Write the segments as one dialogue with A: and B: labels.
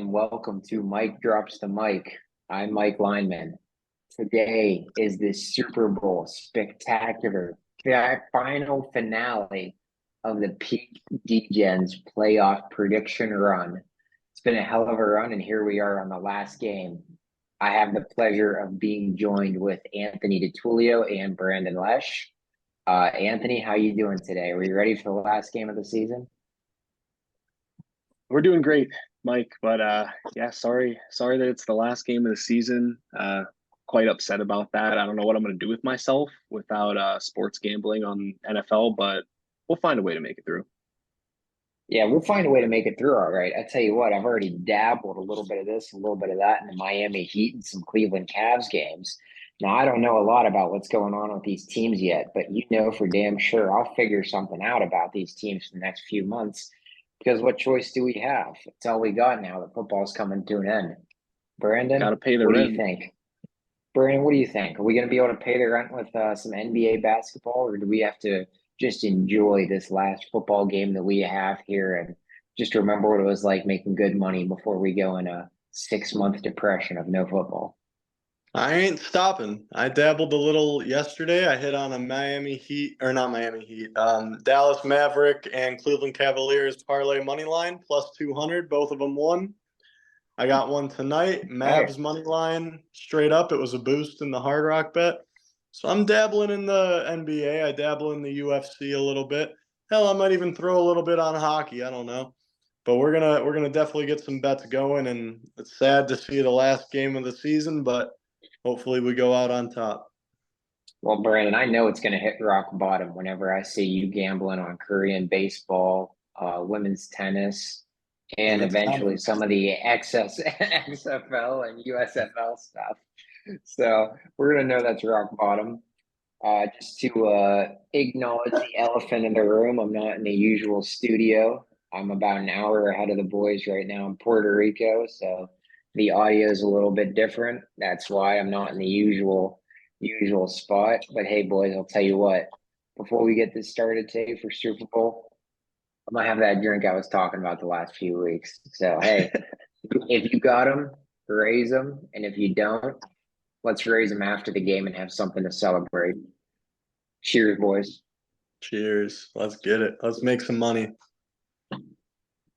A: and welcome to Mike Drops the Mic. I'm Mike Lineman. Today is the Super Bowl spectacular final finale of the Peak Degens playoff prediction run. It's been a hell of a run, and here we are on the last game. I have the pleasure of being joined with Anthony DeTullio and Brandon Lesh. Anthony, how you doing today? Are you ready for the last game of the season?
B: We're doing great, Mike, but yeah, sorry that it's the last game of the season. Quite upset about that. I don't know what I'm going to do with myself without sports gambling on NFL, but we'll find a way to make it through.
A: Yeah, we'll find a way to make it through all right. I tell you what, I've already dabbled a little bit of this, a little bit of that in the Miami Heat and some Cleveland Cavs games. Now, I don't know a lot about what's going on with these teams yet, but you know for damn sure I'll figure something out about these teams for the next few months because what choice do we have? It's all we got now that football's coming to an end.
B: Got
A: Brandon,
B: to pay the
A: what do you
B: rent.
A: think? Brandon, what do you think? Are we going to be able to pay the rent with some NBA basketball, or do we have to just enjoy this last football game that we have here and just remember what it was like making good money before we go in a 6 month depression of no football?
C: I ain't stopping. I dabbled a little yesterday. I hit on a Miami Heat, or not Miami Heat, Dallas Maverick and Cleveland Cavaliers parlay money line plus 200. Both of them won. I got one tonight.
A: Hey,
C: Mavs money line straight up. It was a boost in the Hard Rock bet. So I'm dabbling in the NBA. I dabble in the UFC a little bit. Hell, I might even throw a little bit on hockey. I don't know. But we're gonna definitely get some bets going, and it's sad to see the last game of the season, but hopefully we go out on top.
A: well, Brandon, I know it's going to hit rock bottom whenever I see you gambling on Korean baseball, women's tennis, and
C: It's
A: eventually
C: coming.
A: some of the XFL and USFL stuff. So we're going to know that's rock bottom. Just to acknowledge the elephant in the room, I'm not in the usual studio. I'm about an hour ahead of the boys right now in Puerto Rico, so the audio is a little bit different. That's why I'm not in the usual spot. But hey, boys, I'll tell you what. Before we get this started today for Super Bowl, I'm gonna have that drink I was talking about the last few weeks. So hey, if you got them, raise them, and if you don't, let's raise them after the game and have something to celebrate. Cheers, boys.
C: Cheers. Let's get it. Let's make some money.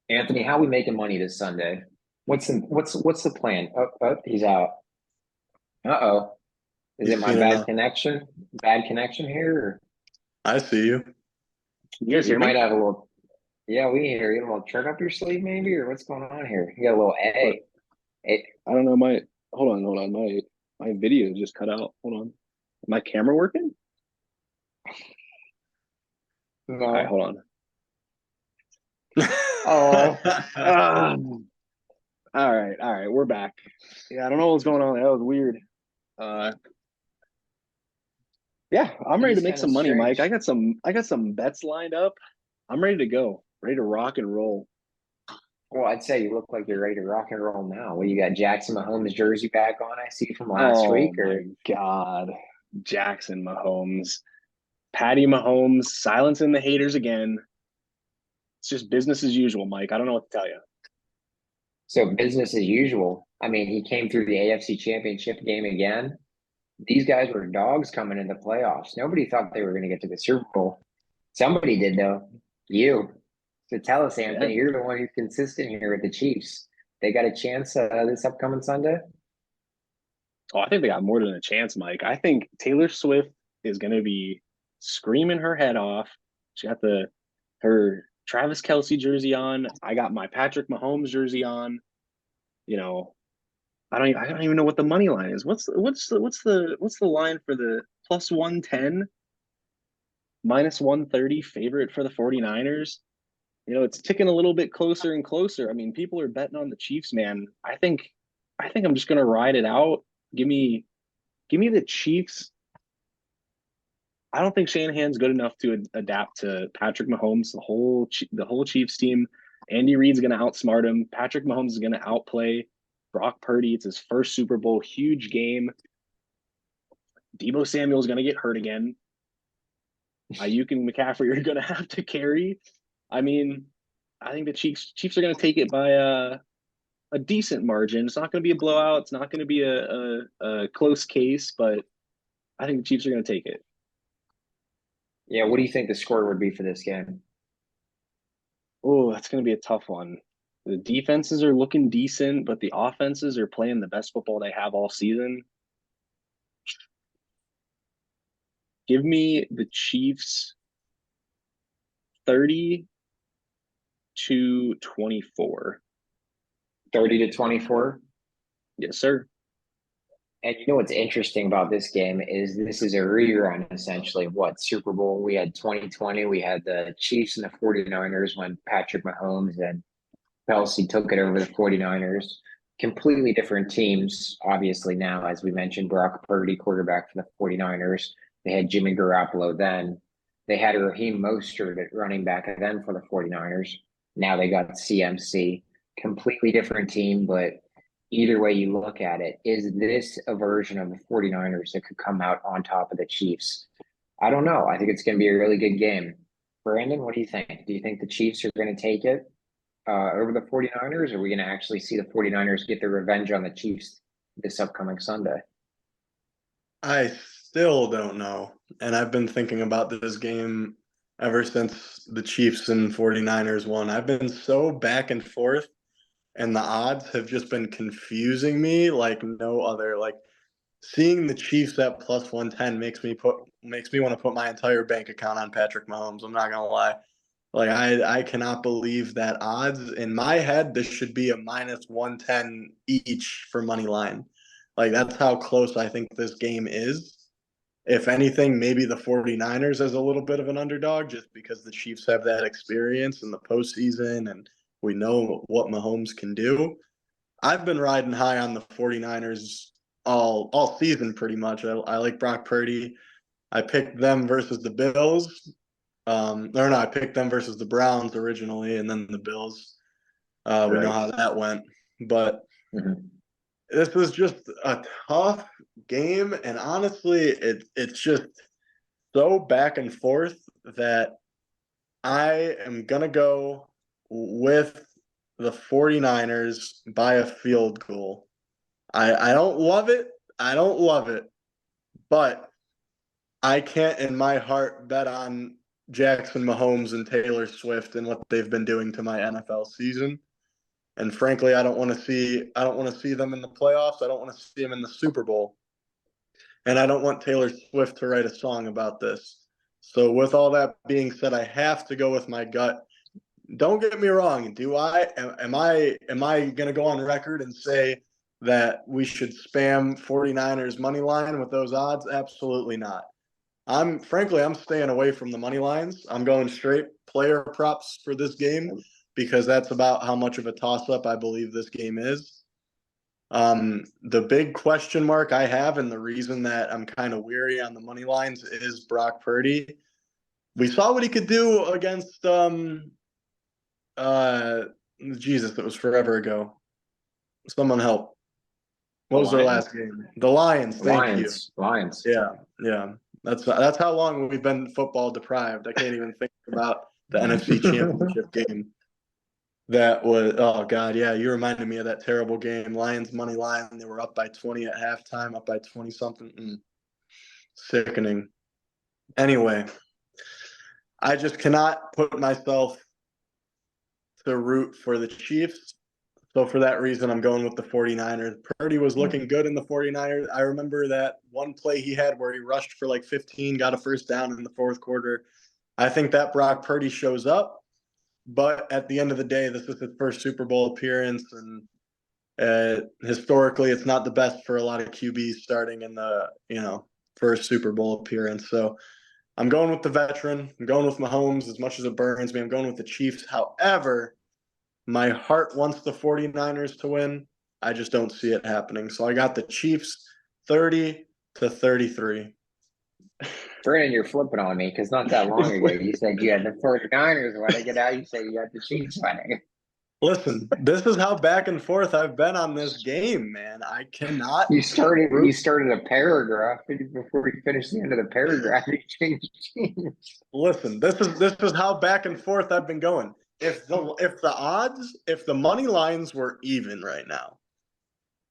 A: Anthony, how we making money this Sunday? What's the plan? Oh, he's out. Uh-oh. Is it
C: He's
A: my
C: feeling
A: bad
C: up.
A: connection? Bad connection here? Or
C: I see you.
B: You guys
A: you
B: hear
A: might
B: me?
A: have a little, yeah, we hear you. A little trick up your sleeve, maybe, or what's going on here? You got a little
B: What?
A: A. A
B: I don't know. Hold on. My video just cut out. Hold on. My camera working? All right,
A: no.
B: hold on.
A: Oh,
B: Um, all right, we're back. Yeah, I don't know what's going on. That was weird. Uh, yeah, I'm
A: it
B: ready to
A: is
B: make
A: kind of
B: some money, Mike.
A: strange.
B: I got some bets lined up. I'm ready to go, ready to rock and roll.
A: Well, I'd say you look like you're ready to rock and roll now. Well, you got Jackson Mahomes jersey back on, I see from last
B: Oh
A: week,
B: my
A: or
B: God, Jackson Mahomes, Patty Mahomes, silencing the haters again. It's just business as usual, Mike. I don't know what to tell you.
A: so business as usual. I mean, he came through the AFC Championship game again. These guys were dogs coming in the playoffs. Nobody thought they were going to get to the Super Bowl. Somebody did, though. You. So tell us,
B: Yeah.
A: Anthony, you're the one who's consistent here with the Chiefs. They got a chance this upcoming Sunday?
B: Oh, I think they got more than a chance, Mike. I think Taylor Swift is going to be screaming her head off. She got the her Travis Kelsey jersey on. I got my Patrick Mahomes jersey on. You know, I don't even know what the money line is. What's the line for the plus 110, minus 130 favorite for the 49ers? It's ticking a little bit closer and closer. I mean, people are betting on the Chiefs, man. I think I'm just gonna ride it out. Give me give me the Chiefs. I don't think Shanahan's good enough to adapt to Patrick Mahomes, the whole Chiefs team. Andy Reid's going to outsmart him. Patrick Mahomes is going to outplay Brock Purdy. It's his first Super Bowl, huge game. Debo Samuel's going to get hurt again. Ayuk and McCaffrey are going to have to carry. I mean, I think the Chiefs are going to take it by a decent margin. It's not going to be a blowout. It's not going to be a close case, but I think the Chiefs are going to take it.
A: Yeah, what do you think the score would be for this game?
B: Oh, that's going to be a tough one. The defenses are looking decent, but the offenses are playing the best football they have all season. Give me the Chiefs 30 to 24.
A: 30-24.
B: Yes, sir.
A: And you know what's interesting about this game is this is a rerun essentially of what Super Bowl we had 2020. We had the Chiefs and the 49ers when Patrick Mahomes and Kelsey took it over the 49ers. Completely different teams, obviously, now, as we mentioned, Brock Purdy, quarterback for the 49ers. They had Jimmy Garoppolo then. They had Raheem Mostert at running back then for the 49ers. Now they got CMC. Completely different team, but either way you look at it, is this a version of the 49ers that could come out on top of the Chiefs? I don't know. I think it's going to be a really good game. Brandon, what do you think? Do you think the Chiefs are going to take it over the 49ers? Or are we going to actually see the 49ers get their revenge on the Chiefs this upcoming Sunday?
C: I still don't know. And I've been thinking about this game ever since the Chiefs and 49ers won. I've been so back and forth, and the odds have just been confusing me like no other. Like seeing the Chiefs at plus 110 makes me want to put my entire bank account on Patrick Mahomes. I'm not gonna lie. Like I cannot believe that odds. In my head, this should be a minus 110 each for money line. Like that's how close I think this game is. If anything, maybe the 49ers as a little bit of an underdog just because the Chiefs have that experience in the postseason and we know what Mahomes can do. I've been riding high on the 49ers all season pretty much. I like Brock Purdy. I picked them versus the Bills. Or no, I picked them versus the Browns originally, and then the Bills. We know how that went. But this was just a tough game, and honestly, it's just so back and forth that I am gonna go with the 49ers by a field goal. I don't love it. I don't love it. But I can't in my heart bet on Jackson Mahomes and Taylor Swift and what they've been doing to my NFL season. And frankly, I don't want to see them in the playoffs. I don't want to see them in the Super Bowl. And I don't want Taylor Swift to write a song about this. So with all that being said, I have to go with my gut. Don't get me wrong. Am I going to go on record and say that we should spam 49ers money line with those odds? Absolutely not. I'm staying away from the money lines. I'm going straight player props for this game because that's about how much of a toss-up I believe this game is. The big question mark I have and the reason that I'm kind of weary on the money lines is Brock Purdy. We saw what he could do against Jesus, it was forever ago. Someone help. What was their last game? The Lions. Thank you.
A: Lions.
C: Yeah. That's how long we've been football deprived. I can't even think about the NFC Championship game. That was, oh God, yeah, you reminded me of that terrible game. Lions money line. They were up by 20 at halftime, up by 20 something. Sickening. Anyway, I just cannot put myself to root for the Chiefs. So for that reason, I'm going with the 49ers. Purdy was looking good in the 49ers. I remember that one play he had where he rushed for like 15, got a first down in the fourth quarter. I think that Brock Purdy shows up. But at the end of the day, this is his first Super Bowl appearance. And historically, it's not the best for a lot of QBs starting in the, first Super Bowl appearance. So I'm going with the veteran. I'm going with Mahomes as much as it burns me. I'm going with the Chiefs. However, my heart wants the 49ers to win. I just don't see it happening. So I got the Chiefs 30-33.
A: Brandon, you're flipping on me because not that long ago you said you had the 49ers winning, and now you say you had the Chiefs winning.
C: Listen, this is how back and forth I've been on this game, man. I cannot.
A: You started a paragraph before you finished the end of the paragraph. You changed teams.
C: Listen, this is how back and forth I've been going. if the money lines were even right now,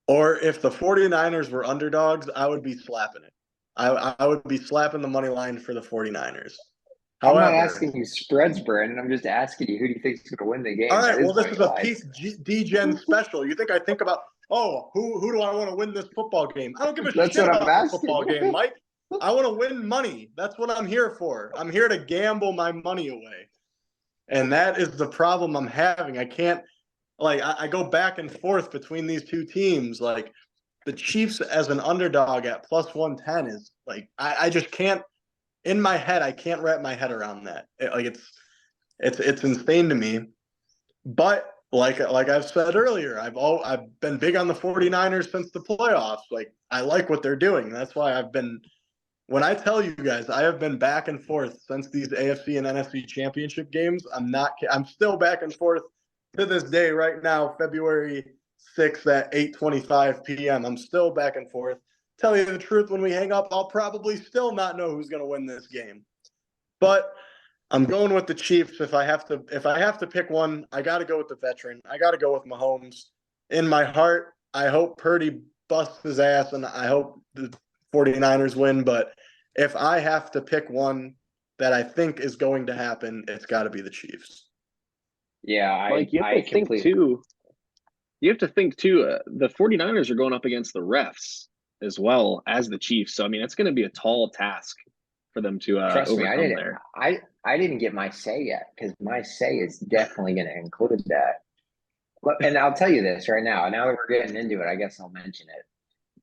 C: or if the 49ers were underdogs, I would be slapping it. I would be slapping the money line for the 49ers.
A: I'm not
C: However,
A: asking you spreads, Brandon. I'm just asking you who do you think is going to win the
C: all
A: game?
C: right,
A: That
C: well,
A: is
C: this
A: money
C: is a
A: lines.
C: Degen special. You think I think about, oh, who do I want to win this football game? I don't give a
A: That's
C: shit
A: what I'm
C: about the
A: asking.
C: football game, Mike. I want to win money. That's what I'm here for. I'm here to gamble my money away. And that is the problem I'm having. I can't, like, I go back and forth between these two teams. Like, the Chiefs as an underdog at plus 110 is like, I just can't, in my head, I can't wrap my head around that. It's insane to me. But like I've said earlier, I've been big on the 49ers since the playoffs. Like, I like what they're doing. That's why when I tell you guys, I have been back and forth since these AFC and NFC championship games. I'm still back and forth to this day right now, February 6th at 8:25 p.m. I'm still back and forth. Tell you the truth, when we hang up, I'll probably still not know who's going to win this game. But I'm going with the Chiefs. If I have to pick one, I got to go with the veteran. I got to go with Mahomes. In my heart, I hope Purdy busts his ass, and I hope the 49ers win. But if I have to pick one that I think is going to happen, it's got to be the Chiefs.
A: Yeah,
B: Mike, you have
A: I
B: to think
A: completely.
B: too. You have to think too. The 49ers are going up against the refs as well as the Chiefs. So I mean, it's going to be a tall task for them to
A: Trust me,
B: overcome there.
A: I didn't get my say yet because my say is definitely going to include that. And I'll tell you this right now. Now that we're getting into it, I guess I'll mention it.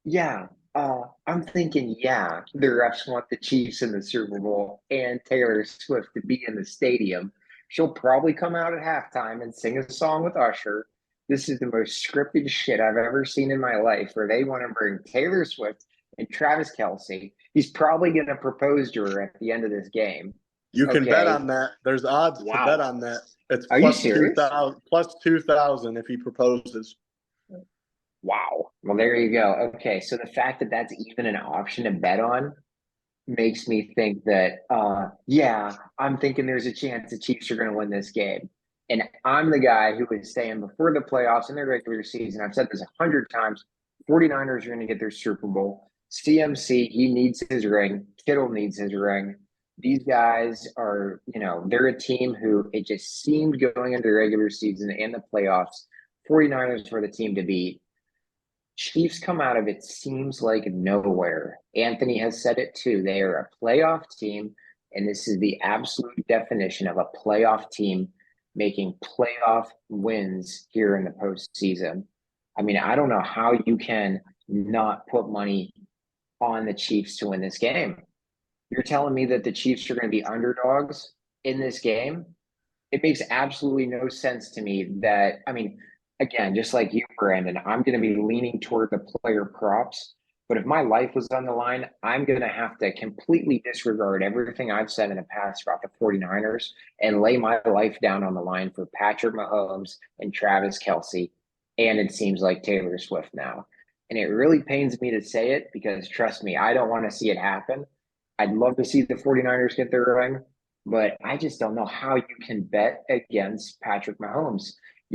A: Yeah, I'm thinking, yeah, the refs want the Chiefs in the Super Bowl and Taylor Swift to be in the stadium. She'll probably come out at halftime and sing a song with Usher. This is the most scripted shit I've ever seen in my life, where they want to bring Taylor Swift and Travis Kelce. He's probably going to propose to her at the end of this game.
C: You can bet
A: Okay.
C: on that. There's odds to
B: Wow.
C: bet on that. It's
A: Are you
C: plus
A: serious?
C: 2,000 if he proposes.
A: Wow. Well, there you go. Okay. So the fact that that's even an option to bet on makes me think that, yeah, I'm thinking there's a chance the Chiefs are going to win this game. And I'm the guy who was saying before the playoffs in the regular season, I've said this 100 times, 49ers are going to get their Super Bowl. CMC, he needs his ring. Kittle needs his ring. These guys are, they're a team who it just seemed going into the regular season and the playoffs, 49ers were the team to beat. Chiefs come out of it seems like nowhere. Anthony has said it too. They are a playoff team, and this is the absolute definition of a playoff team making playoff wins here in the postseason. I mean, I don't know how you can not put money on the Chiefs to win this game. You're telling me that the Chiefs are going to be underdogs in this game? It makes absolutely no sense to me that, I mean, again, just like you, Brandon, I'm going to be leaning toward the player props. But if my life was on the line, I'm going to have to completely disregard everything I've said in the past about the 49ers and lay my life down on the line for Patrick Mahomes and Travis Kelce. And it seems like Taylor Swift now. And it really pains me to say it because, trust me, I don't want to see it happen. I'd love to see the 49ers get their ring, but I just don't know how you can bet against Patrick Mahomes.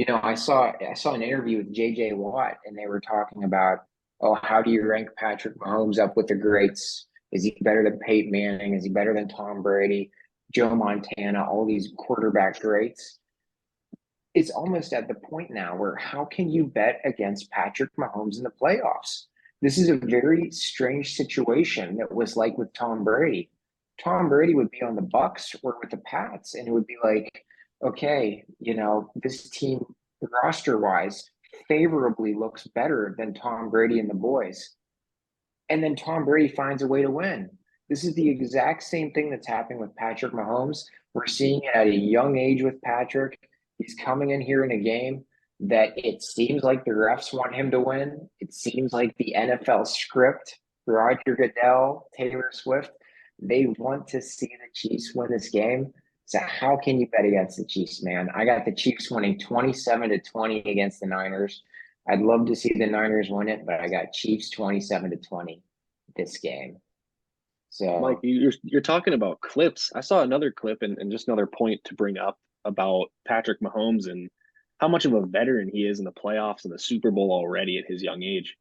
A: I saw an interview with JJ Watt, and they were talking about, oh, how do you rank Patrick Mahomes up with the greats? Is he better than Peyton Manning? Is he better than Tom Brady, Joe Montana, all these quarterback greats? It's almost at the point now where how can you bet against Patrick Mahomes in the playoffs? This is a very strange situation that was like with Tom Brady. Tom Brady would be on the Bucks or with the Pats, and it would be like, okay, this team roster wise favorably looks better than Tom Brady and the boys. And then Tom Brady finds a way to win. This is the exact same thing that's happening with Patrick Mahomes. We're seeing it at a young age with Patrick. He's coming in here in a game that it seems like the refs want him to win. It seems like the NFL script, Roger Goodell, Taylor Swift, they want to see the Chiefs win this game. So how can you bet against the Chiefs, man? I got the Chiefs winning 27-20 against the Niners. I'd love to see the Niners win it, but I got Chiefs 27-20 this game.
B: Mike,
A: So
B: you're talking about clips. I saw another clip and just another point to bring up about Patrick Mahomes and how much of a veteran he is in the playoffs and the Super Bowl already at his young age.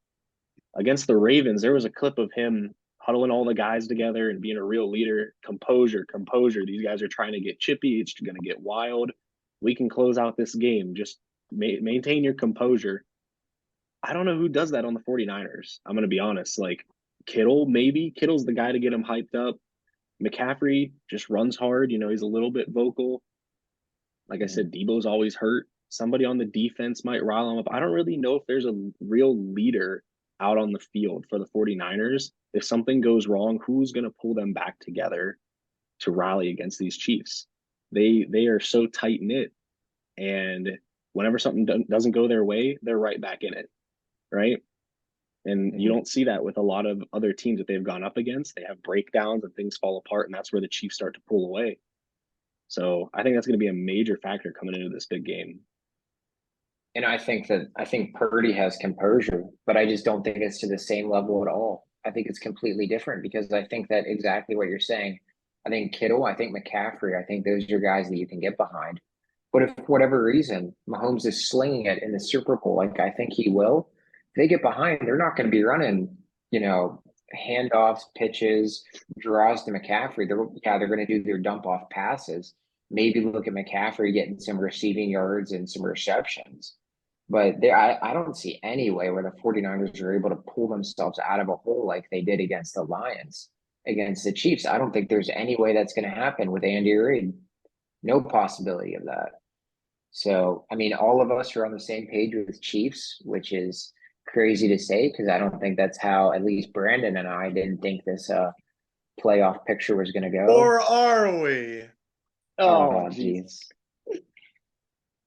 B: Against the Ravens, there was a clip of him huddling all the guys together and being a real leader. Composure, composure. These guys are trying to get chippy. It's going to get wild. We can close out this game. Just maintain your composure. I don't know who does that on the 49ers. I'm going to be honest. Like Kittle, maybe. Kittle's the guy to get him hyped up. McCaffrey just runs hard. You know, he's a little bit vocal. Like I said, Debo's always hurt. Somebody on the defense might rile him up. I don't really know if there's a real leader out on the field for the 49ers. If something goes wrong, who's going to pull them back together to rally against these Chiefs? They are so tight knit, and whenever something doesn't go their way, they're right back in it, right? And you don't see that with a lot of other teams that they've gone up against. They have breakdowns and things fall apart, and that's where the Chiefs start to pull away. So I think that's going to be a major factor coming into this big game.
A: And I think Purdy has composure, but I just don't think it's to the same level at all. I think it's completely different because I think that exactly what you're saying. I think Kittle, I think McCaffrey, I think those are guys that you can get behind. But if for whatever reason Mahomes is slinging it in the Super Bowl, like I think he will, if they get behind, they're not going to be running, handoffs, pitches, draws to McCaffrey. They're going to do their dump off passes. Maybe look at McCaffrey getting some receiving yards and some receptions. But I don't see any way where the 49ers are able to pull themselves out of a hole like they did against the Lions, against the Chiefs. I don't think there's any way that's going to happen with Andy Reid. No possibility of that. So, I mean, all of us are on the same page with Chiefs, which is crazy to say because I don't think that's how at least Brandon and I didn't think this playoff picture was going to go.
C: Or are we?
A: Oh, jeez.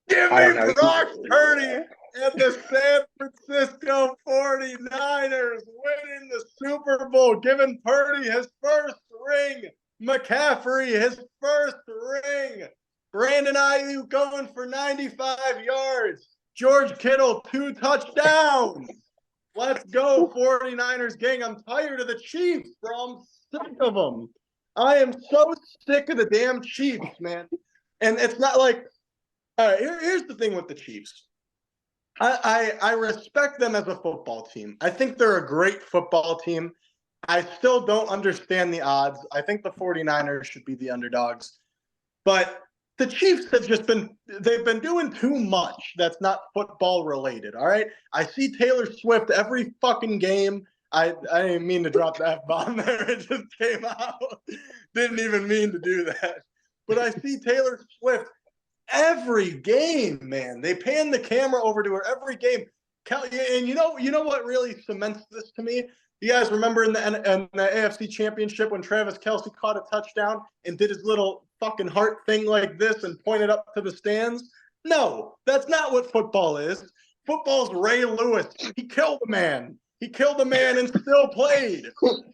C: Give me Brock Purdy and the San Francisco 49ers winning the Super Bowl, giving Purdy his first ring, McCaffrey his first ring, Brandon Ayuk going for 95 yards, George Kittle 2 touchdowns. Let's go 49ers gang. I'm tired of the Chiefs, bro. I'm sick of them. I am so sick of the damn Chiefs, man. And it's not like, all right, here's the thing with the Chiefs. I respect them as a football team. I think they're a great football team. I still don't understand the odds. I think the 49ers should be the underdogs. But the Chiefs have they've been doing too much that's not football related, all right? I see Taylor Swift every fucking game. I didn't mean to drop that F-bomb there. It just came out. Didn't even mean to do that. But I see Taylor Swift every game, man. They pan the camera over to her every game. And you know what really cements this to me? You guys remember in the AFC Championship when Travis Kelce caught a touchdown and did his little fucking heart thing like this and pointed up to the stands? No, that's not what football is. Football's Ray Lewis. He killed the man. He killed the man and still played.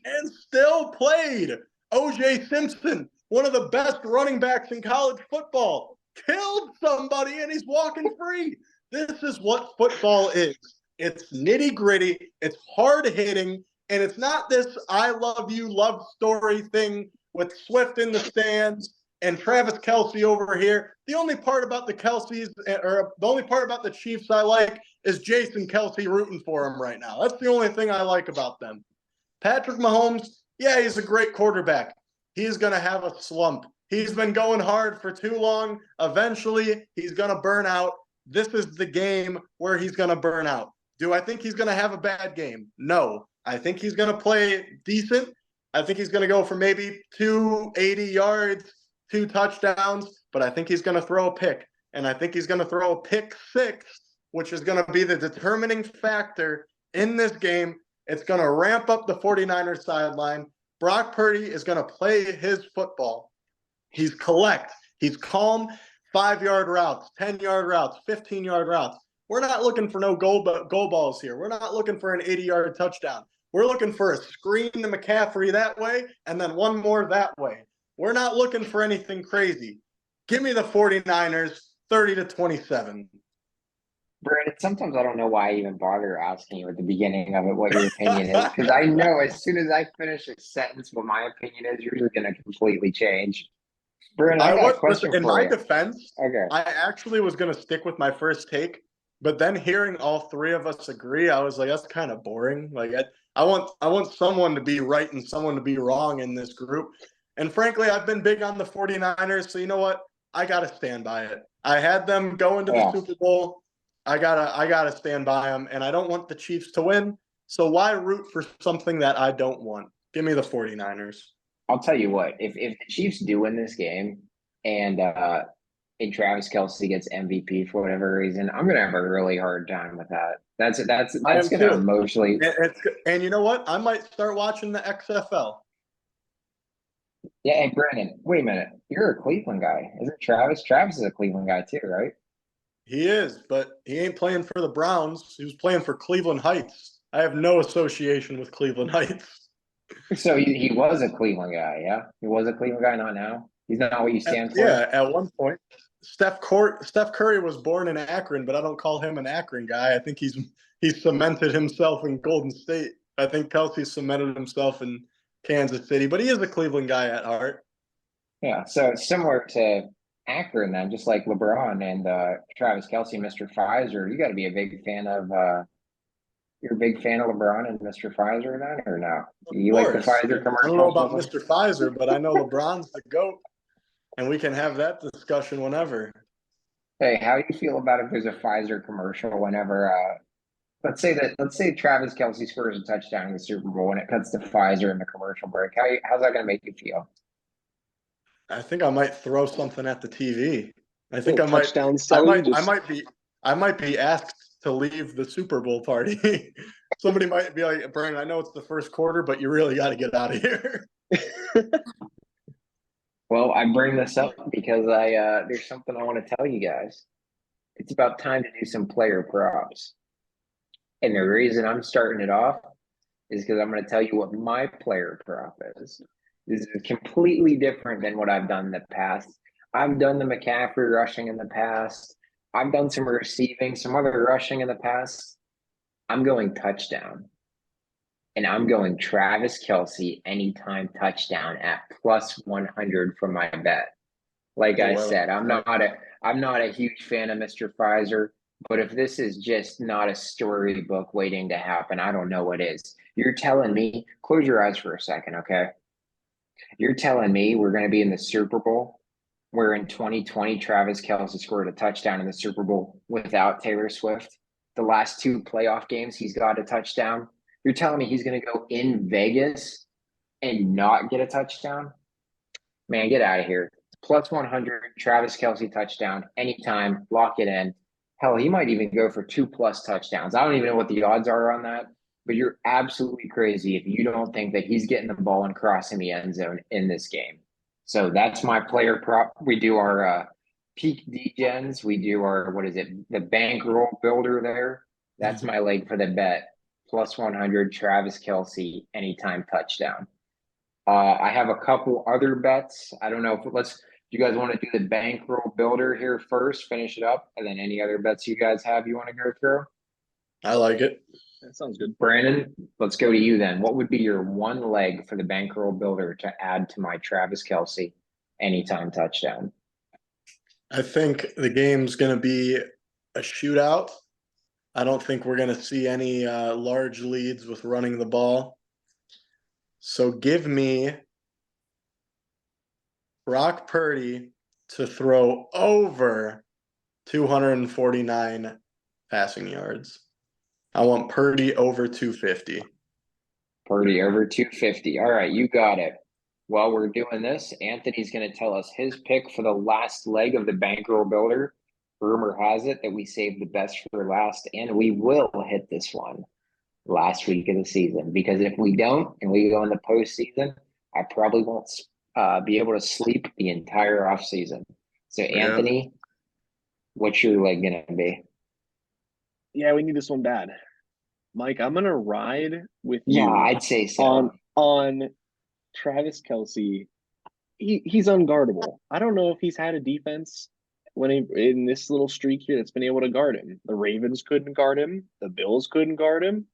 C: And still played. O.J. Simpson, one of the best running backs in college football, killed somebody and he's walking free. This is what football is. It's nitty gritty. It's hard hitting. And it's not this I love you love story thing with Swift in the stands and Travis Kelce over here. The only part about the only part about the Chiefs I like is Jason Kelce rooting for him right now. That's the only thing I like about them. Patrick Mahomes, yeah, he's a great quarterback. He's going to have a slump. He's been going hard for too long. Eventually, he's going to burn out. This is the game where he's going to burn out. Do I think he's going to have a bad game? No. I think he's going to play decent. I think he's going to go for maybe 280 yards, 2 touchdowns, but I think he's going to throw a pick. And I think he's going to throw a pick 6, which is going to be the determining factor in this game. It's going to ramp up the 49ers sideline. Brock Purdy is going to play his football. He's collect. He's calm. 5-yard routes, 10-yard routes, 15-yard routes. We're not looking for no goal balls here. We're not looking for an 80-yard touchdown. We're looking for a screen to McCaffrey that way and then one more that way. We're not looking for anything crazy. Give me the 49ers 30-27.
A: Brandon, sometimes I don't know why I even bother asking you at the beginning of it what your opinion is, because I know as soon as I finish a sentence what my opinion is, yours is going to completely change. Brandon, I
C: I
A: got a
C: was listen,
A: question
C: in
A: for
C: my
A: you.
C: defense,
A: Okay.
C: I actually was gonna stick with my first take, but then hearing all three of us agree, I was like, that's kind of boring. Like I want someone to be right and someone to be wrong in this group. And frankly, I've been big on the 49ers, so you know what? I gotta stand by it. I had them go into the
A: Yeah.
C: Super Bowl. I gotta stand by them, and I don't want the Chiefs to win. So why root for something that I don't want? Give me the 49ers.
A: I'll tell you what, if the Chiefs do win this game and Travis Kelce gets MVP for whatever reason, I'm gonna have a really hard time with that.
C: I
A: That's
C: am
A: gonna
C: too.
A: emotionally.
C: And you know what? I might start watching the XFL.
A: Yeah, hey Brandon, wait a minute. You're a Cleveland guy, isn't Travis? Travis is a Cleveland guy too, right?
C: He is, but he ain't playing for the Browns. He was playing for Cleveland Heights. I have no association with Cleveland Heights.
A: So he was a Cleveland guy, yeah? He was a Cleveland guy, not now. He's not what you stand for.
C: Yeah, at one point, Steph Curry was born in Akron, but I don't call him an Akron guy. I think he's cemented himself in Golden State. I think Kelsey cemented himself in Kansas City, but he is a Cleveland guy at heart.
A: Yeah, so it's similar to Akron then, just like LeBron and Travis Kelce, Mr. Pfizer. You got to be a big fan of you're a big fan of LeBron and Mr. Pfizer then, or no?
C: Of
A: You like the
C: course.
A: Pfizer
C: I don't know
A: commercials with
C: about
A: him?
C: Mr. Pfizer, but I know LeBron's the GOAT, and we can have that discussion whenever.
A: Hey, how do you feel about if there's a Pfizer commercial whenever let's say Travis Kelce scores a touchdown in the Super Bowl and it cuts to Pfizer in the commercial break. How's that gonna make you feel?
C: I think I might throw something at the TV. I think
B: Little
C: I might
B: touchdown
C: I
B: celly,
C: might I
B: just
C: might be I might be asked to leave the Super Bowl party. Somebody might be like, Brian, I know it's the first quarter, but you really got to get out of here.
A: Well, I bring this up because there's something I want to tell you guys. It's about time to do some player props. And the reason I'm starting it off is because I'm going to tell you what my player prop is. This is completely different than what I've done in the past. I've done the McCaffrey rushing in the past. I've done some receiving, some other rushing in the past. I'm going touchdown. And I'm going Travis Kelce anytime touchdown at plus 100 for my bet. Like I
C: Oh, I
A: said,
C: like
A: I'm not a huge fan of Mr. Pfizer, but if this is just not a storybook waiting to happen, I don't know what is. You're telling me, close your eyes for a second, okay? You're telling me we're going to be in the Super Bowl where in 2020 Travis Kelce scored a touchdown in the Super Bowl without Taylor Swift. The last two playoff games, he's got a touchdown. You're telling me he's going to go in Vegas and not get a touchdown? Man, get out of here. Plus 100, Travis Kelce touchdown anytime, lock it in. Hell, he might even go for 2+ touchdowns. I don't even know what the odds are on that, but you're absolutely crazy if you don't think that he's getting the ball and crossing the end zone in this game. So that's my player prop. We do our peak Degens. We do our, what is it, the bankroll builder there. That's my leg for the bet. Plus 100, Travis Kelce anytime touchdown. I have a couple other bets. I don't know if let's. Do you guys want to do the bankroll builder here first, finish it up, and then any other bets you guys have you want to go through?
C: I like it.
B: that sounds good.
A: Brandon, let's go to you then. What would be your one leg for the bankroll builder to add to my Travis Kelce anytime touchdown?
C: I think the game's going to be a shootout. I don't think we're going to see any large leads with running the ball. So give me Brock Purdy to throw over 249 passing yards. I want Purdy over 250.
A: Purdy over 250. All right, you got it. While we're doing this, Anthony's going to tell us his pick for the last leg of the bankroll builder. Rumor has it that we saved the best for last, and we will hit this one last week of the season. Because if we don't and we go in the postseason, I probably won't be able to sleep the entire offseason. So,
C: Yeah.
A: Anthony, what's your leg going to be?
B: Yeah, we need this one bad. Mike, I'm gonna ride with
A: Yeah,
B: you
A: I'd say so.
B: on Travis Kelce. He's unguardable. I don't know if he's had a defense in this little streak here that's been able to guard him. The Ravens couldn't guard him. The Bills couldn't guard him.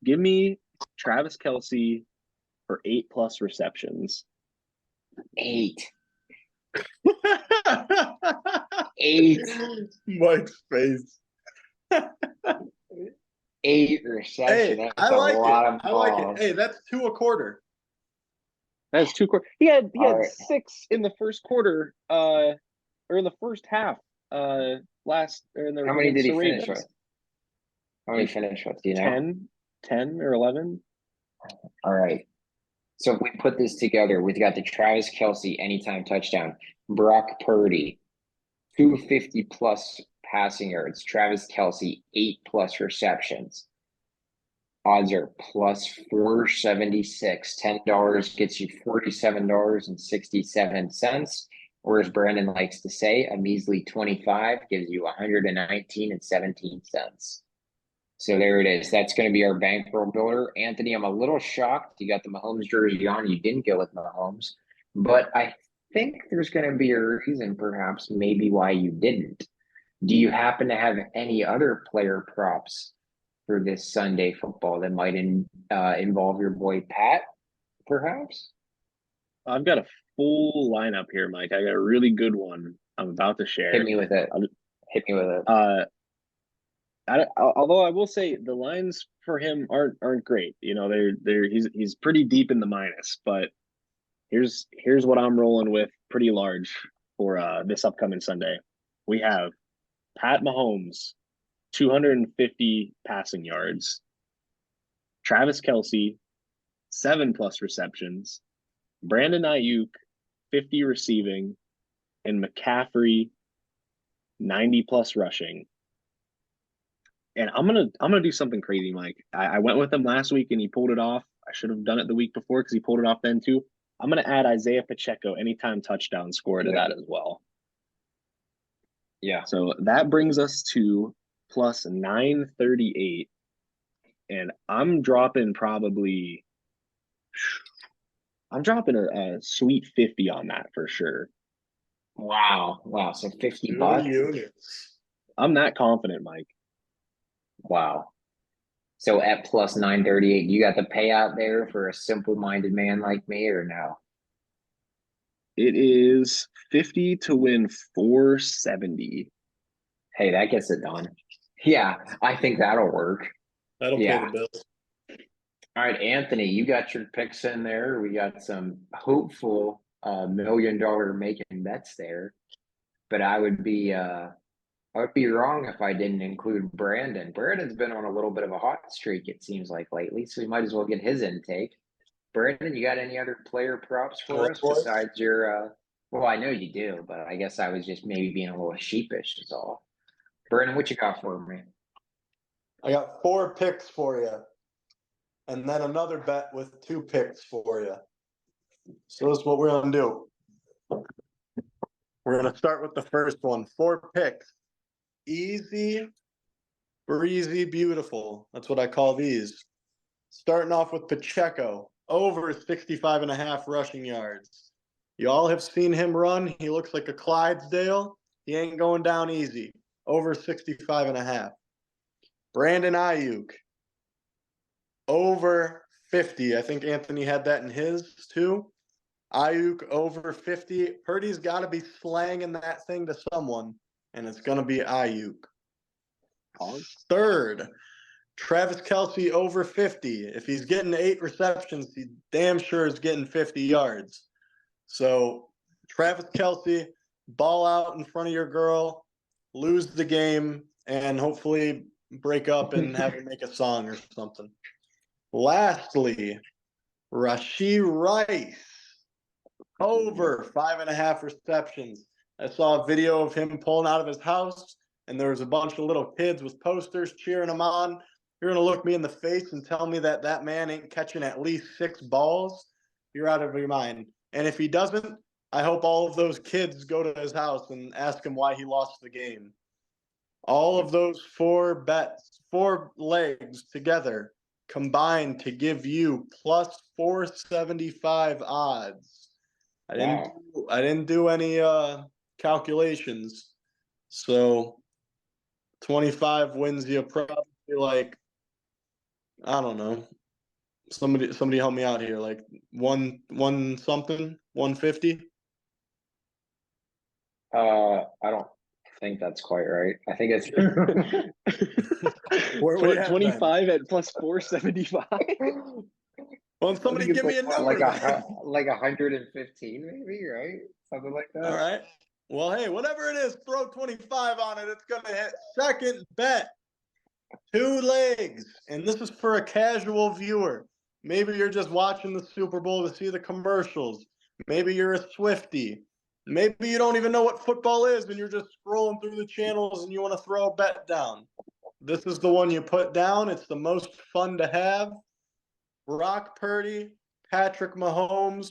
B: Give me Travis Kelce for 8+ receptions.
A: 8. Eight,
C: Mike's face.
A: 8 reception.
C: Hey,
A: That's
C: I
A: a
C: like it.
A: lot of
C: I like it.
A: balls.
C: Hey, that's 2 a quarter.
B: That's 2 quarters. He
A: All
B: had
A: right.
B: 6 in the first quarter, or in the first half, last or in the
A: How many
B: against
A: did
B: the
A: he finish with?
B: Ravens.
A: How many finish with? Do you know?
B: 10 or 11.
A: All right. So if we put this together, we've got the Travis Kelce anytime touchdown, Brock Purdy, 250 plus passing yards, Travis Kelce, 8 plus receptions. Odds are plus 476. $10 gets you $47.67. Or as Brandon likes to say, a measly 25 gives you 119 and 17 cents. So there it is. That's going to be our bankroll builder. Anthony, I'm a little shocked you got the Mahomes jersey on. You didn't go with Mahomes, but I think there's going to be a reason, perhaps, maybe why you didn't. Do you happen to have any other player props for this Sunday football that might involve your boy Pat, perhaps?
B: I've got a full lineup here, Mike. I got a really good one I'm about to
A: Hit
B: share.
A: me with it. Hit me with it.
B: Although I will say the lines for him aren't great. You know, he's pretty deep in the minus, but here's what I'm rolling with pretty large for this upcoming Sunday. We have Pat Mahomes, 250 passing yards, Travis Kelce, 7 plus receptions, Brandon Ayuk, 50 receiving, and McCaffrey, 90 plus rushing. And I'm gonna do something crazy, Mike. I went with him last week and he pulled it off. I should have done it the week before because he pulled it off then too. I'm gonna add Isaiah Pacheco anytime touchdown score to that as well.
A: Yeah.
B: So that brings us to plus 938. And I'm dropping a sweet 50 on that for sure.
A: Wow. Wow. So 50
C: 2
A: bucks.
C: units.
B: I'm that confident, Mike.
A: Wow. So at plus 938, you got the payout there for a simple-minded man like me, or no?
B: It is 50 to win 470.
A: Hey, that gets it done. Yeah, I think that'll work.
C: That'll pay
A: Yeah.
C: the bills.
A: All right, Anthony, you got your picks in there. We got some hopeful $1 million making bets there. But I would be wrong if I didn't include Brandon. Brandon's been on a little bit of a hot streak, it seems like lately, so we might as well get his intake. Brandon, you got any other player props
C: All
A: for
C: right,
A: us
C: boys.
A: besides your well, I know you do, but I guess I was just maybe being a little sheepish is all. Brandon, what you got for me?
C: I got 4 picks for you. And then another bet with 2 picks for you. So this is what we're going to do. We're going to start with the first one. 4 picks. Easy, breezy, beautiful. That's what I call these. Starting off with Pacheco. Over 65.5 rushing yards. You all have seen him run. He looks like a Clydesdale. He ain't going down easy. Over 65.5. Brandon Ayuk. Over 50. I think Anthony had that in his too. Ayuk over 50. Purdy's got to be slanging that thing to someone, and it's going to be Ayuk. Third, Travis Kelce over 50. If he's getting 8 receptions, he damn sure is getting 50 yards. So Travis Kelce, ball out in front of your girl, lose the game, and hopefully break up and have her make a song or something. Lastly, Rashee Rice, over 5.5 receptions. I saw a video of him pulling out of his house, and there was a bunch of little kids with posters cheering him on. You're going to look me in the face and tell me that that man ain't catching at least 6 balls? You're out of your mind. And if he doesn't, I hope all of those kids go to his house and ask him why he lost the game. All of those 4 bets, 4 legs together, combined to give you plus 475 odds. I didn't do any calculations. So 25 wins you probably like, I don't know. Somebody help me out here. Like one something, 150.
A: I don't think that's quite right. I think it's
C: What do you have
B: 25 at plus 475.
C: Well,
A: I
C: somebody
A: think it's
C: give me a number
A: like
C: then.
A: like 115 maybe, right? Something like that.
C: All right. Well, hey, whatever it is, throw 25 on it. It's going to hit. Second bet, 2 legs. And this is for a casual viewer. Maybe you're just watching the Super Bowl to see the commercials. Maybe you're a Swiftie. Maybe you don't even know what football is and you're just scrolling through the channels and you want to throw a bet down. This is the one you put down. It's the most fun to have. Brock Purdy, Patrick Mahomes,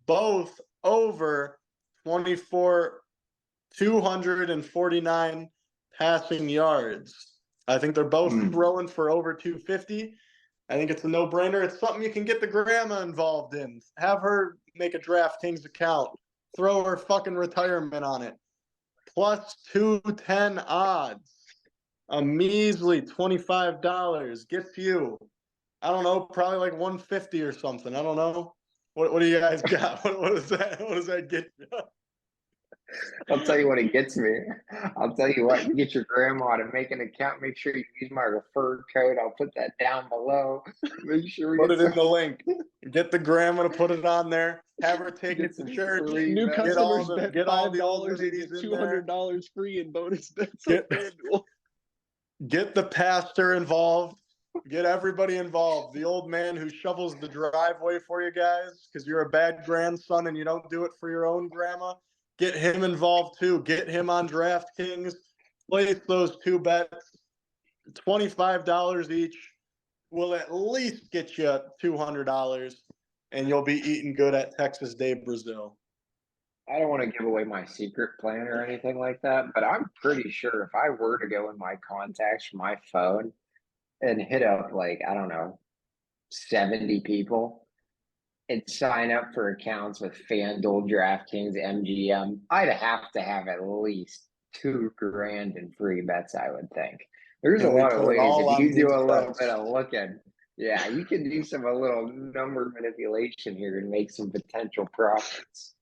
C: both over 249 passing yards. I think they're both throwing for over 250. I think it's a no-brainer. It's something you can get the grandma involved in. Have her make a DraftKings account. Throw her fucking retirement on it. Plus 210 odds. A measly $25 gets you, I don't know, probably like 150 or something. I don't know. What do you guys got? What is that? What does that get you?
A: I'll tell you what it gets me. I'll tell you what, you get your grandma to make an account. Make sure you use my referred code. I'll put that down below. Make sure we
C: Put
A: get
C: it in the link. Get the grandma to put it on there. Have her take
A: Get
C: it to
A: some
C: church.
A: free
B: New
A: bets.
B: customers
C: Get
B: bet
C: all the old
B: $5 and
C: ladies
B: get
C: in there.
B: $200 free in bonus bets on FanDuel.
C: Get the pastor involved. Get everybody involved. The old man who shovels the driveway for you guys because you're a bad grandson and you don't do it for your own grandma. Get him involved too. Get him on DraftKings. Place those 2 bets. $25 each will at least get you $200, and you'll be eating good at Texas Day Brazil.
A: I don't want to give away my secret plan or anything like that, but I'm pretty sure if I were to go in my contacts from my phone and hit up like, I don't know, 70 people and sign up for accounts with FanDuel, DraftKings, MGM, I'd have to have at least 2 grand in free bets, I would think. There's a
C: And we
A: lot of
C: put it
A: ways.
C: all
A: If
C: on
A: you do
C: these
A: a little
C: bets.
A: bit of looking, yeah, you can do a little number manipulation here and make some potential profits.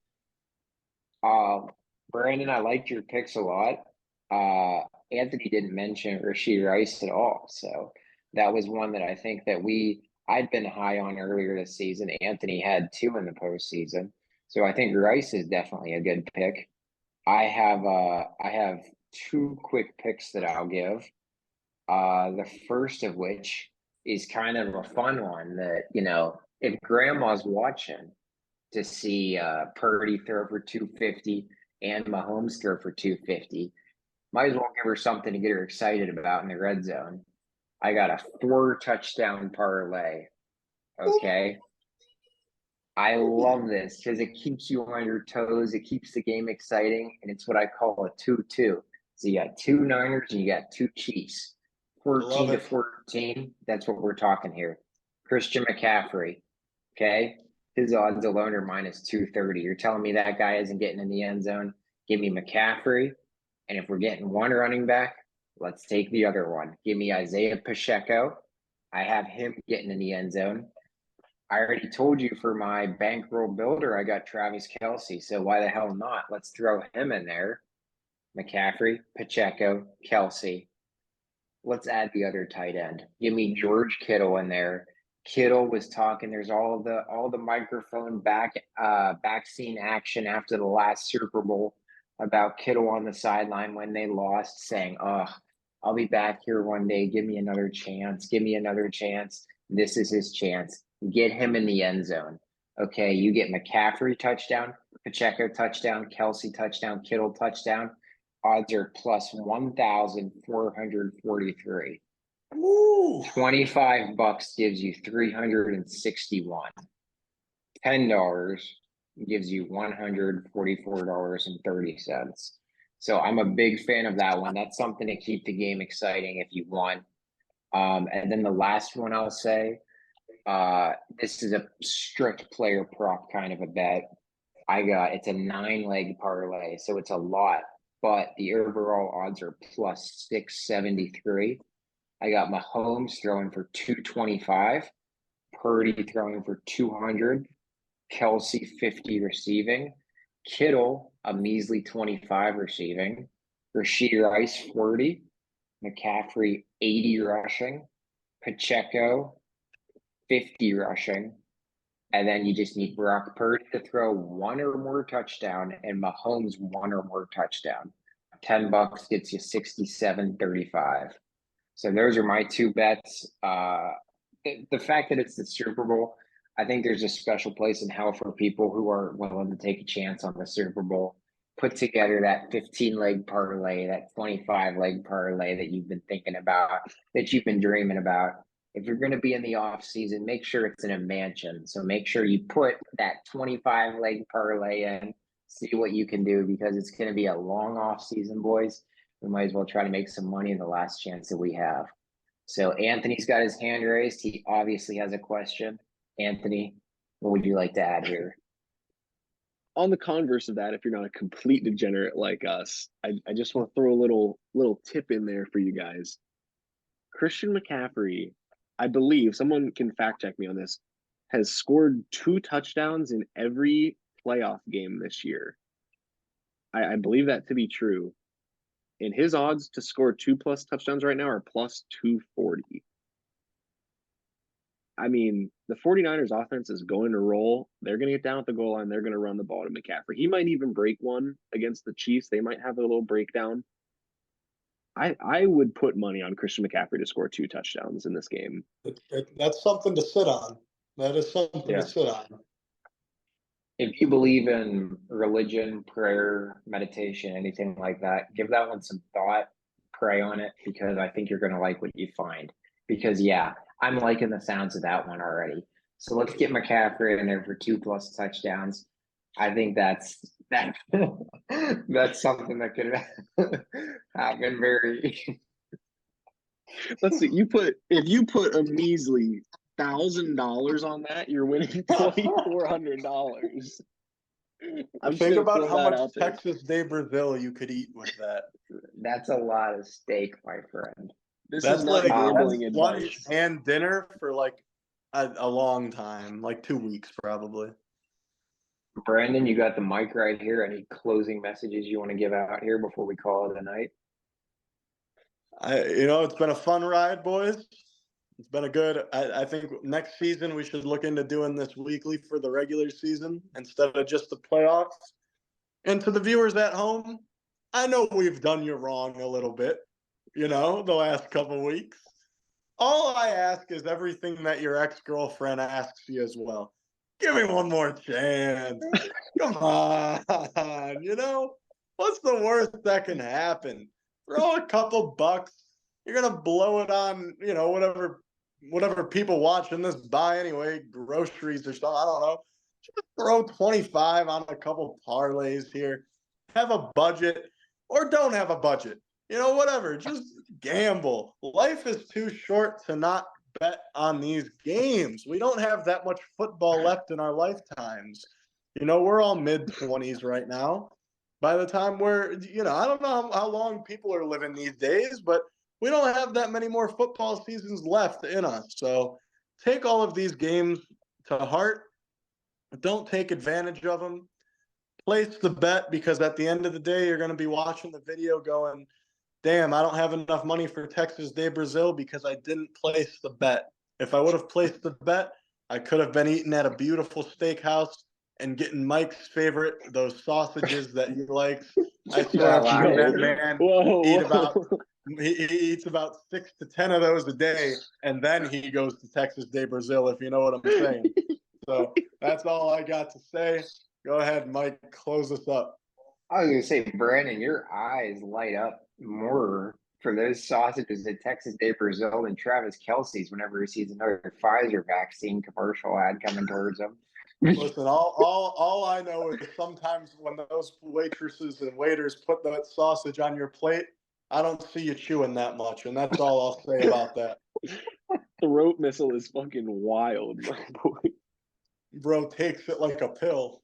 A: Brandon, I liked your picks a lot. Anthony didn't mention Rashid Rice at all, so that was one that I think that I'd been high on earlier this season. Anthony had 2 in the postseason, so I think Rice is definitely a good pick. I have 2 quick picks that I'll give. The first of which is kind of a fun one that if Grandma's watching to see Purdy throw for 250 and Mahomes throw for 250. Might as well give her something to get her excited about in the red zone. I got a 4 touchdown parlay. Okay. I love this because it keeps you on your toes. It keeps the game exciting. And it's what I call a 2-2. So you got 2 Niners and you got 2 Chiefs. 14 to 14. That's what we're talking here. Christian McCaffrey. Okay. His odds alone are minus 230. You're telling me that guy isn't getting in the end zone? Give me McCaffrey. And if we're getting one running back, let's take the other one. Give me Isaiah Pacheco. I have him getting in the end zone. I already told you for my bankroll builder, I got Travis Kelce. So why the hell not? Let's throw him in there. McCaffrey, Pacheco, Kelce. Let's add the other tight end. Give me George Kittle in there. Kittle was talking. There's all the microphone back scene action after the last Super Bowl about Kittle on the sideline when they lost, saying, "Oh, I'll be back here one day. Give me another chance. Give me another chance. This is his chance. Get him in the end zone." Okay, you get McCaffrey touchdown, Pacheco touchdown, Kelce touchdown, Kittle touchdown. Odds are plus 1,443.
C: Ooh.
A: $25 gives you 361. $10 gives you $144.30. So I'm a big fan of that one. That's something to keep the game exciting if you want. And then the last one I'll say, this is a strict player prop kind of a bet. It's a 9-leg parlay, so it's a lot, but the overall odds are plus 673. I got Mahomes throwing for 225, Purdy throwing for 200, Kelce 50 receiving, Kittle, a measly 25 receiving. Rashid Rice, 40. McCaffrey, 80 rushing. Pacheco, 50 rushing. And then you just need Brock Purdy to throw one or more touchdown and Mahomes one or more touchdown. $10 gets you 67.35. So those are my two bets. The fact that it's the Super Bowl, I think there's a special place in hell for people who are willing to take a chance on the Super Bowl. Put together that 15 leg parlay, that 25 leg parlay that you've been thinking about, that you've been dreaming about. If you're going to be in the off season, make sure it's in a mansion. So make sure you put that 25 leg parlay in, see what you can do, because it's going to be a long off season, boys. We might as well try to make some money in the last chance that we have. So Anthony's got his hand raised. He obviously has a question. Anthony, what would you like to add here?
B: On the converse of that, if you're not a complete degenerate like us, I just want to throw a little tip in there for you guys. Christian McCaffrey, I believe, someone can fact check me on this, has scored 2 touchdowns in every playoff game this year. I believe that to be true. And his odds to score 2+ touchdowns right now are plus 240. I mean, the 49ers offense is going to roll. They're going to get down at the goal line. They're going to run the ball to McCaffrey. He might even break one against the Chiefs. They might have a little breakdown. I would put money on Christian McCaffrey to score 2 touchdowns in this game.
C: That's something to sit on. That is something to sit on.
A: If you believe in religion, prayer, meditation, anything like that, give that one some thought, pray on it, because I think you're going to like what you find. Because, yeah, I'm liking the sounds of that one already. So let's get McCaffrey in there for 2+ touchdowns. I think that's something that could happen very.
B: Let's see. If you put a measly $1,000 on that, you're winning $2,400.
C: Think about how much Texas de Brazil you could eat with that.
A: That's a lot of steak, my friend.
B: This is not gambling advice.
C: Lunch and dinner for like a long time, like 2 weeks probably.
A: Brandon, you got the mic right here. Any closing messages you want to give out here before we call it a night?
C: It's been a fun ride, boys. It's been a good. I think next season we should look into doing this weekly for the regular season instead of just the playoffs. And to the viewers at home, I know we've done you wrong a little bit, the last couple of weeks. All I ask is everything that your ex-girlfriend asks you as well. Give me one more chance. Come on, what's the worst that can happen? Throw a couple bucks. You're gonna blow it on, whatever people watching this buy anyway, groceries or something. I don't know. Just throw 25 on a couple parlays here. Have a budget or don't have a budget. Whatever. Just gamble. Life is too short to not bet on these games. We don't have that much football left in our lifetimes. We're all mid-20s right now. By the time we're, I don't know how long people are living these days, but we don't have that many more football seasons left in us. So take all of these games to heart. Don't take advantage of them. Place the bet, because at the end of the day, you're going to be watching the video going, damn, I don't have enough money for Texas de Brazil because I didn't place the bet. If I would have placed the bet, I could have been eating at a beautiful steakhouse and getting Mike's favorite, those sausages that he likes. I swear, that man he eats about 6 to 10 of those a day, and then he goes to Texas de Brazil, if you know what I'm saying. So that's all I got to say. Go ahead, Mike, close us up.
A: I was going to say, Brandon, your eyes light up more for those sausages at Texas de Brazil than Travis Kelce's whenever he sees another Pfizer vaccine commercial ad coming towards him.
C: Listen, all I know is sometimes when those waitresses and waiters put that sausage on your plate, I don't see you chewing that much, and that's all I'll say about that.
B: Throat missile is fucking wild, my boy.
C: Bro takes it like a pill.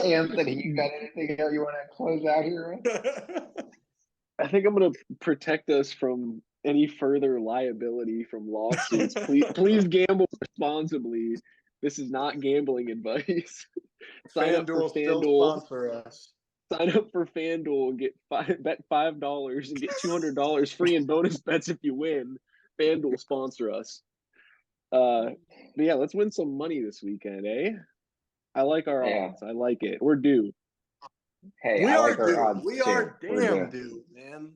A: Anthony, you got anything else you want to close out here with?
B: I think I'm going to protect us from any further liability from lawsuits. Please gamble responsibly. This is not gambling advice. Sign up for
C: FanDuel still
B: FanDuel.
C: sponsor us.
B: Sign up for FanDuel and bet $5 and get $200 free in bonus bets if you win. FanDuel sponsor us. But yeah, let's win some money this weekend, eh? I like our
A: Yeah.
B: odds. I like it. We're due.
A: Hey,
C: We
A: I
C: are
A: like our
C: due.
A: odds
C: We
A: too.
C: are
A: We're
C: damn
A: due.
C: due, man.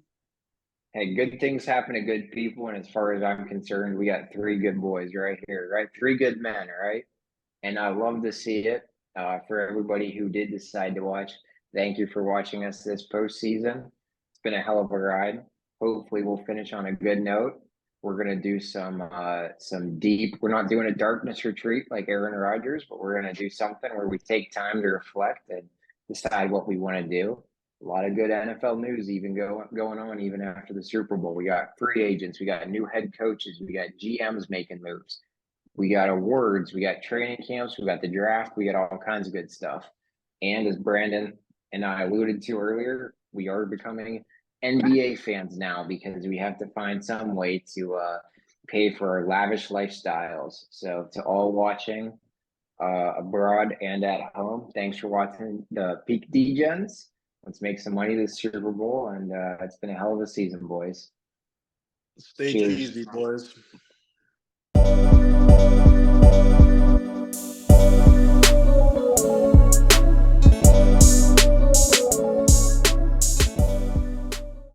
A: Hey, good things happen to good people, and as far as I'm concerned, we got three good boys right here, right? Three good men, right? And I love to see it. For everybody who did decide to watch, thank you for watching us this postseason. It's been a hell of a ride. Hopefully, we'll finish on a good note. We're gonna do some deep. We're not doing a darkness retreat like Aaron Rodgers, but we're gonna do something where we take time to reflect and decide what we want to do. A lot of good NFL news even going on even after the Super Bowl. We got free agents, we got new head coaches, we got GMs making moves. We got awards, we got training camps, we got the draft, we got all kinds of good stuff. And as Brandon and I alluded to earlier, we are becoming NBA fans now because we have to find some way to pay for our lavish lifestyles. So to all watching abroad and at home, thanks for watching the Peak Degens. Let's make some money this Super Bowl, and it's been a hell of a season, boys.
C: Stay
A: Cheers.
C: cheesy, boys.